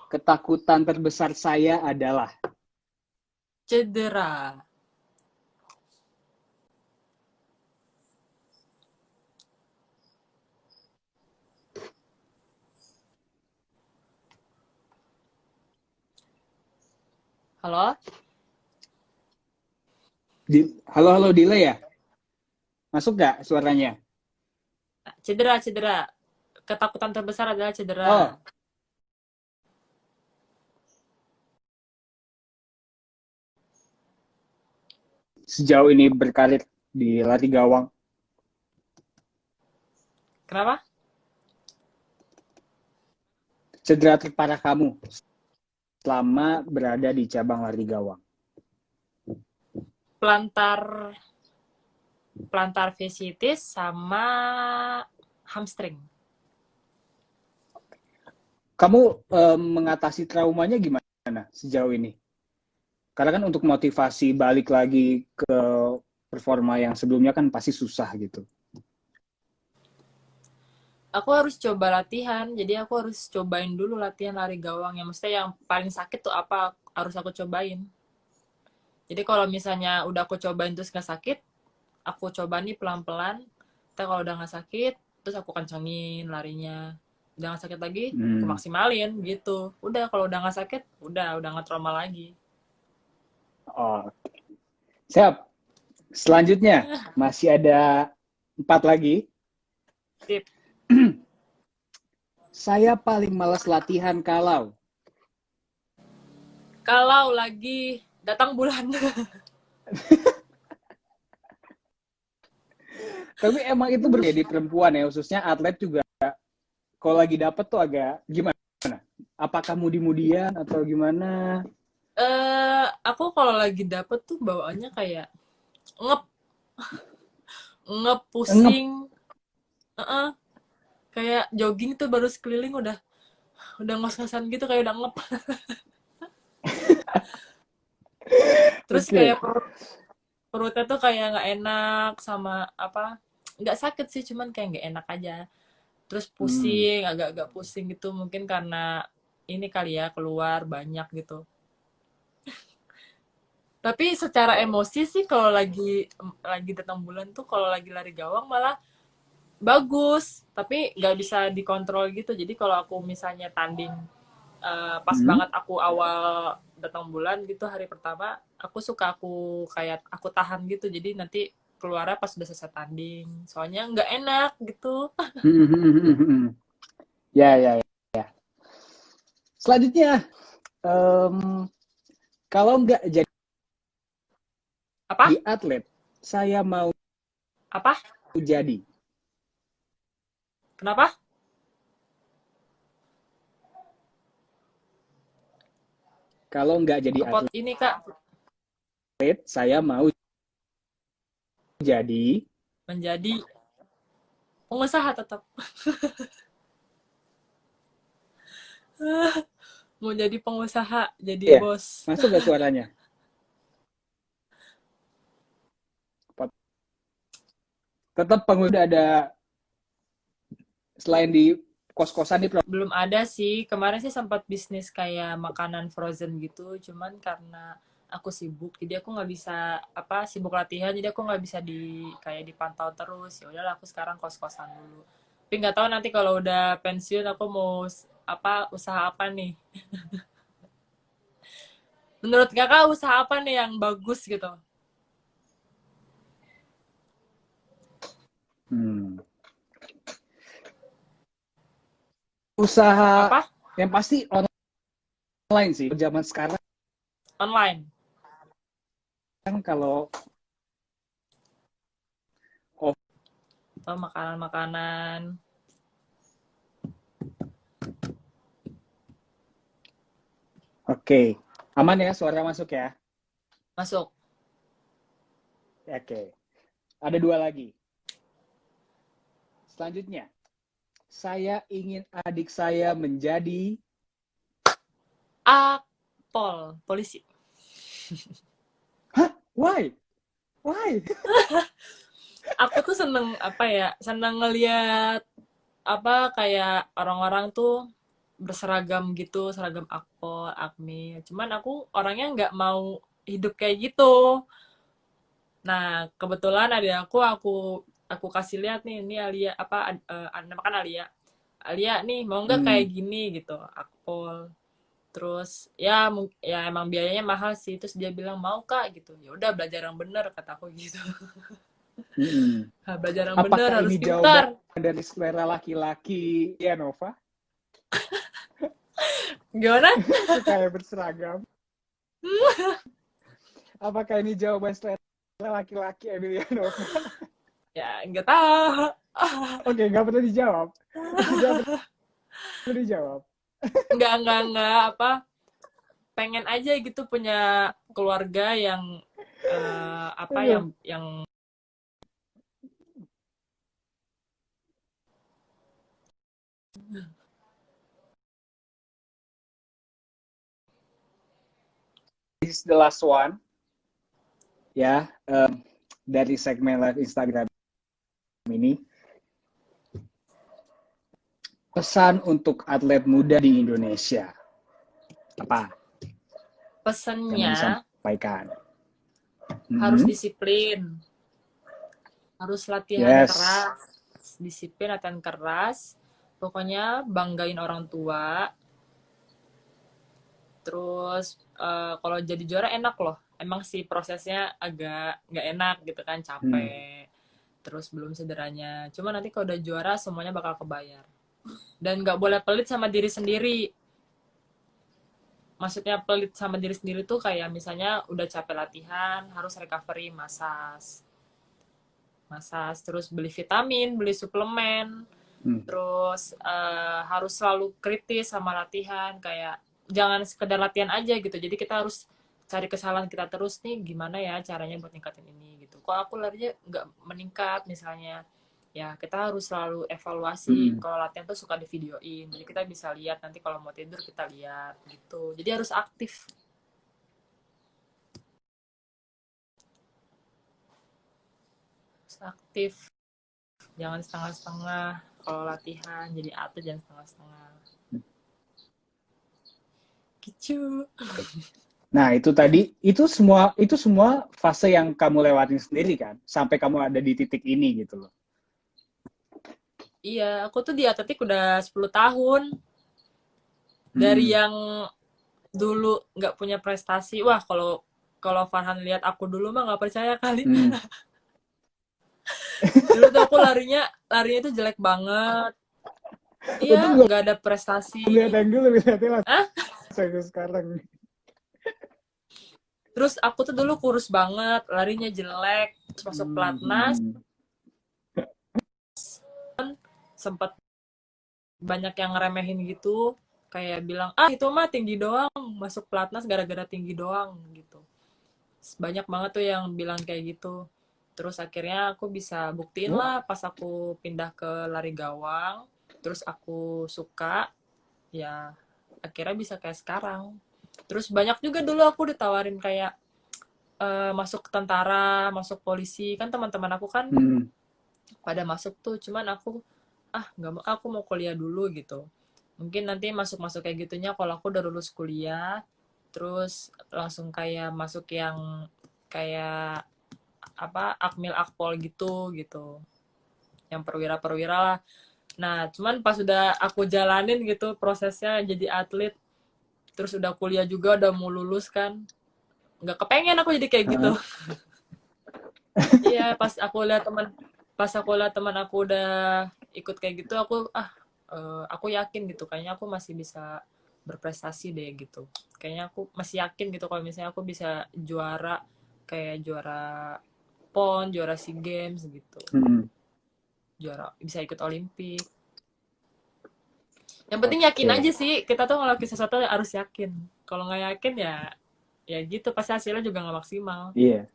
ketakutan terbesar saya adalah. Cedera. Halo? Halo, halo, delay ya? Masuk nggak suaranya? Cedera, cedera. Ketakutan terbesar adalah cedera. Oh, sejauh ini berkarir di lari gawang, Kenapa? cedera terparah kamu selama berada di cabang lari gawang. Plantar plantar fasciitis sama hamstring. Kamu mengatasi traumanya gimana sejauh ini? Karena kan untuk motivasi balik lagi ke performa yang sebelumnya kan pasti susah gitu. Aku harus coba latihan, jadi aku harus cobain dulu latihan lari gawang. Yang mesti yang paling sakit tuh apa harus aku cobain. Jadi kalau misalnya udah aku cobain terus nggak sakit, aku coba nih pelan-pelan. Tapi kalau udah nggak sakit, terus aku kencengin larinya. Udah nggak sakit lagi, aku Hmm. maksimalin gitu. Udah kalau udah nggak sakit, udah nggak trauma lagi. Oh, siap. Selanjutnya masih ada 4 lagi. Sip. Saya paling malas latihan kalau Kalau lagi datang bulan, tapi emang itu berbeda di perempuan ya, khususnya atlet juga. Kalau lagi dapet tuh agak gimana? Apakah mudi-mudian atau gimana? aku kalau lagi dapet tuh bawaannya kayak ngep, ngep Ngep. pusing, Heeh. Kayak jogging tuh baru sekeliling udah ngos-ngosan gitu kayak udah ngep. Terus Oke. kayak perutnya tuh kayak nggak enak sama apa? Nggak sakit sih, cuman kayak nggak enak aja. Terus Hmm. pusing, agak-agak pusing gitu mungkin karena ini kali ya keluar banyak gitu. Tapi secara emosi sih kalau lagi datang bulan tuh kalau lagi lari gawang malah bagus, tapi nggak bisa dikontrol gitu. Jadi kalau aku misalnya tanding pas Hmm. banget aku awal datang bulan gitu hari pertama, aku kayak aku tahan gitu. Jadi nanti keluarnya pas udah selesai tanding. Soalnya nggak enak gitu. Hmm. Ya, ya, ya. Selanjutnya, em, kalau nggak jadi Apa? atlet, saya mau Apa? jadi. Kenapa? Kalau nggak jadi Kepot ini Kak, atlet, saya mau jadi. menjadi pengusaha tetap. Mau jadi pengusaha, jadi Ya, bos. masuk nggak suaranya? Tetap pengusaha ada selain di kos-kosan di Belum ada sih. Kemarin sih sempat bisnis kayak makanan frozen gitu. Cuman karena aku sibuk, jadi aku nggak bisa apa sibuk latihan, jadi aku nggak bisa kayak dipantau terus. Ya udahlah, aku sekarang kos-kosan dulu. Tapi nggak tahu nanti kalau udah pensiun aku mau apa usaha apa nih. Menurut kakak usaha apa nih yang bagus gitu? Hmm. Usaha Apa? yang pasti online sih. Zaman sekarang Online. kan kalau off, Oh, makanan-makanan. oke. Aman ya suara masuk ya? Masuk. Oke. Ada 2 lagi. Selanjutnya, saya ingin adik saya menjadi. Apol. Polisi. Hah? Why? Why? Aku tuh seneng apa ya? Seneng ngeliat apa kayak orang-orang tuh berseragam gitu, seragam akpol, akmi. Cuman aku orangnya nggak mau hidup kayak gitu. Nah, kebetulan ada aku kasih lihat nih, ini Alia apa nama kan Alia. Alia nih mau nggak kayak Hmm. gini gitu, akpol. Terus ya ya emang biayanya mahal sih. Terus dia bilang mau Kak gitu. Ya udah belajar yang bener kata aku gitu. Mm-mm. Nah, belajar yang bener Apakah harus ini jawaban pintar. dari selera laki-laki ya Nova? Gimana? Suka yang berseragam. Apakah ini jawaban selera laki-laki Emilia Nova? Ya nggak tahu. Oke, nggak perlu dijawab. Nggak perlu dijawab. Nggak apa, pengen aja gitu punya keluarga yang apa Aduh. yang This is the last one. Ya, dari segmen live Instagram ini. Pesan untuk atlet muda di Indonesia. Apa yang mau pesennya disampaikan? harus Hmm. disiplin, harus latihan Yes. keras, disiplin latihan keras, pokoknya banggain orang tua. Terus kalau jadi juara enak loh, emang sih prosesnya agak nggak enak gitu kan, capek, terus belum cederanya. Cuma nanti kalau udah juara semuanya bakal kebayar. Dan nggak boleh pelit sama diri sendiri. Maksudnya pelit sama diri sendiri tuh kayak misalnya udah capek latihan, harus recovery, massage, terus beli vitamin, beli suplemen, terus harus selalu kritis sama latihan, kayak jangan sekedar latihan aja gitu. Jadi kita harus cari kesalahan kita terus nih, gimana ya caranya buat ningkatin ini gitu. Kok aku larinya nggak meningkat misalnya, ya kita harus selalu evaluasi. Kalau latihan tuh suka di videoin, jadi kita bisa lihat nanti kalau mau tidur kita lihat gitu. Jadi harus aktif. Harus aktif, jangan setengah-setengah. Kalau latihan jadi atlet jangan setengah-setengah gitu. Nah, itu tadi itu semua fase yang kamu lewatin sendiri kan, sampai kamu ada di titik ini gitu loh. Iya, aku tuh di atletik udah 10 tahun. Dari yang dulu nggak punya prestasi, wah kalau Farhan lihat aku dulu mah nggak percaya kali. Dulu tuh aku larinya tuh jelek banget. Iya, Untung nggak ada prestasi. lihat yang dulu, lihatnya Ah? langsung sekarang. Terus aku tuh dulu kurus banget, larinya jelek, terus masuk pelatnas, sempet banyak yang ngeremehin gitu, kayak bilang, ah itu mah tinggi doang, masuk pelatnas gara-gara tinggi doang gitu. Banyak banget tuh yang bilang kayak gitu. Terus akhirnya aku bisa buktiin lah pas aku pindah ke lari gawang, terus aku suka, ya akhirnya bisa kayak sekarang. Terus banyak juga dulu aku ditawarin kayak masuk tentara, masuk polisi, kan teman-teman aku kan pada masuk tuh, cuman aku nggak mau, aku mau kuliah dulu gitu. Mungkin nanti masuk kayak gitunya kalau aku udah lulus kuliah, terus langsung kayak masuk yang kayak apa akmil akpol gitu, yang perwira lah. Nah cuman pas udah aku jalanin gitu prosesnya jadi atlet, terus udah kuliah juga, udah mau lulus kan, nggak kepengen aku jadi kayak gitu. Iya, pas aku lihat teman aku udah ikut kayak gitu, aku yakin gitu, kayaknya aku masih bisa berprestasi deh gitu. Kayaknya aku masih yakin gitu kalau misalnya aku bisa juara, kayak juara PON, juara SEA Games gitu. Juara, bisa ikut Olimpik. Yang penting yakin aja sih, kita tuh ngelakuin sesuatu harus yakin. Kalau nggak yakin ya gitu, pasti hasilnya juga nggak maksimal. Iya.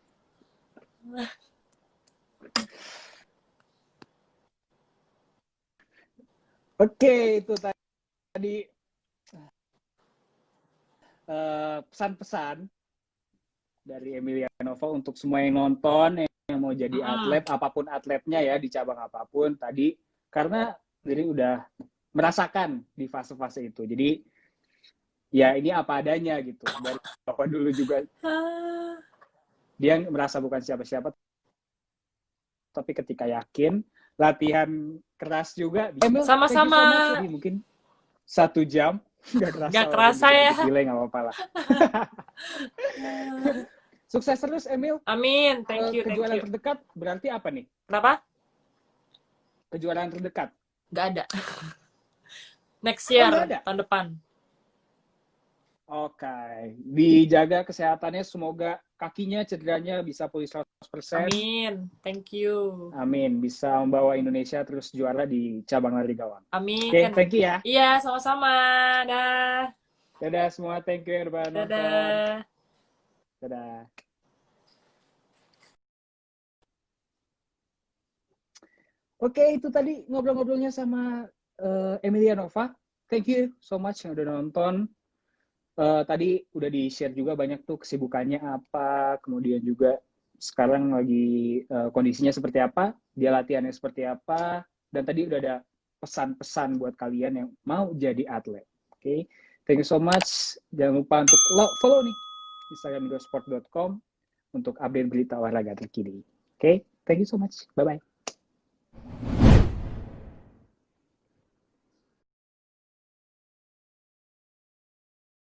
Oke, itu tadi pesan-pesan dari Emilia Nova untuk semua yang nonton, yang mau jadi atlet, apapun atletnya ya, di cabang apapun tadi. Karena diri udah merasakan di fase-fase itu. Jadi, ya ini apa adanya gitu. Dari Nova dulu juga, dia merasa bukan siapa-siapa, tapi ketika yakin, latihan keras juga. Sama-sama. Thank you so much. Jadi mungkin 1 jam Nggak Nggak kerasa walaupun ya. dikit-dikit delay nggak apa-apa lah. Sukses terus Emil. Amin, thank you, thank Kejuaraan you. terdekat berarti apa nih? Kenapa? Kejuaraan terdekat. Nggak ada. Next Oh, year, nggak ada? tahun depan. Oke. Dijaga kesehatannya, semoga kakinya cederanya bisa pulih 100%. Amin, thank you. Amin. Bisa membawa Indonesia terus juara di cabang lari gawang. Amin. Oke, thank you ya. Iya, sama-sama. Dah. Dadah semua, thank you yang udah nonton. Dadah. Dadah. Oke, itu tadi ngobrol-ngobrolnya sama Emilia Nova. Thank you so much yang udah nonton. Tadi udah di-share juga banyak tuh kesibukannya apa, kemudian juga sekarang lagi kondisinya seperti apa, dia latihannya seperti apa, dan tadi udah ada pesan-pesan buat kalian yang mau jadi atlet. Oke, thank you so much. Jangan lupa untuk follow nih Instagram indosport.com untuk update berita olahraga terkini. Oke, thank you so much. Bye-bye.